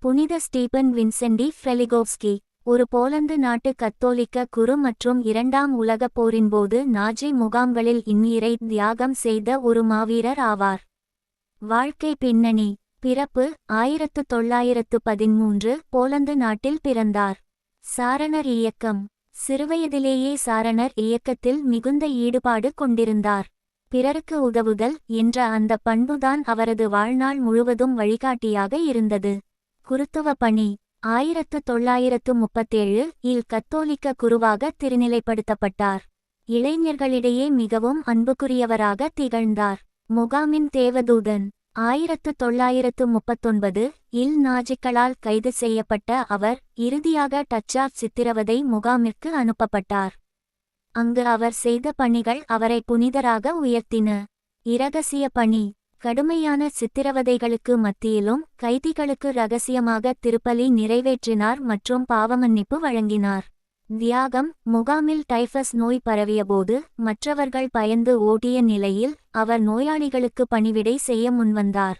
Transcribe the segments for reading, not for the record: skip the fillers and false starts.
புனித ஸ்டீபன் வின்சென்டி ஃப்ரெலிகோவ்ஸ்கி ஒரு போலந்து நாட்டு கத்தோலிக்க குரு மற்றும் இரண்டாம் உலகப் போரின்போது நாஜி முகாம்களில் இன்னுயிரை தியாகம் செய்த ஒரு மாவீரர் ஆவார். வாழ்க்கை பின்னணி. பிறப்பு 1913 போலந்து நாட்டில் பிறந்தார். சாரணர் இயக்கம். சிறுவயதிலேயே சாரணர் இயக்கத்தில் மிகுந்த ஈடுபாடு கொண்டிருந்தார். பிறருக்கு உதவுதல் என்ற அந்த பண்புதான் அவரது வாழ்நாள் முழுவதும் வழிகாட்டியாக இருந்தது. குருத்துவ பணி. 1937 இல் கத்தோலிக்க குருவாக திருநிலைப்படுத்தப்பட்டார். இளைஞர்களிடையே மிகவும் அன்புக்குரியவராக திகழ்ந்தார். முகாமின் தேவதூதன். 1939 இல் நாஜிக்களால் கைது செய்யப்பட்ட அவர் இறுதியாக டச்சாப் சித்திரவதை முகாமிற்கு அனுப்பப்பட்டார். அங்கு அவர் செய்த பணிகள் அவரை புனிதராக உயர்த்தின. இரகசிய பணி. கடுமையான சித்திரவதைகளுக்கு மத்தியிலும் கைதிகளுக்கு இரகசியமாக திருப்பலி நிறைவேற்றினார் மற்றும் பாவமன்னிப்பு வழங்கினார். தியாகம். முகாமில் டைஃபஸ் நோய் பரவியபோது மற்றவர்கள் பயந்து ஓடிய நிலையில் அவர் நோயாளிகளுக்கு பணிவிடை செய்ய முன்வந்தார்.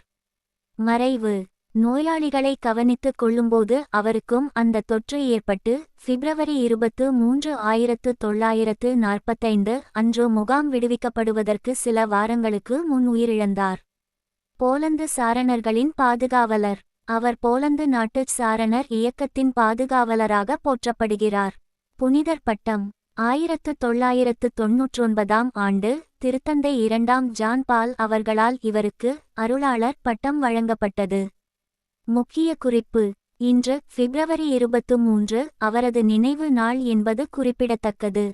மறைவு. நோயாளிகளை கவனித்துக் கொள்ளும்போது அவருக்கும் அந்த தொற்று ஏற்பட்டு பிப்ரவரி 23, 1945 அன்று முகாம் விடுவிக்கப்படுவதற்கு சில வாரங்களுக்கு முன் உயிரிழந்தார். போலந்து சாரணர்களின் பாதுகாவலர். அவர் போலந்து நாட்டு சாரணர் இயக்கத்தின் பாதுகாவலராக போற்றப்படுகிறார். புனிதர் பட்டம். 1999 ஆண்டு திருத்தந்தை 2ஆம் ஜான் பால் அவர்களால் இவருக்கு அருளாளர் பட்டம் வழங்கப்பட்டது. முக்கிய குறிப்பு. இன்று பிப்ரவரி 23 அவரது நினைவு நாள் என்பது குறிப்பிடத்தக்கது.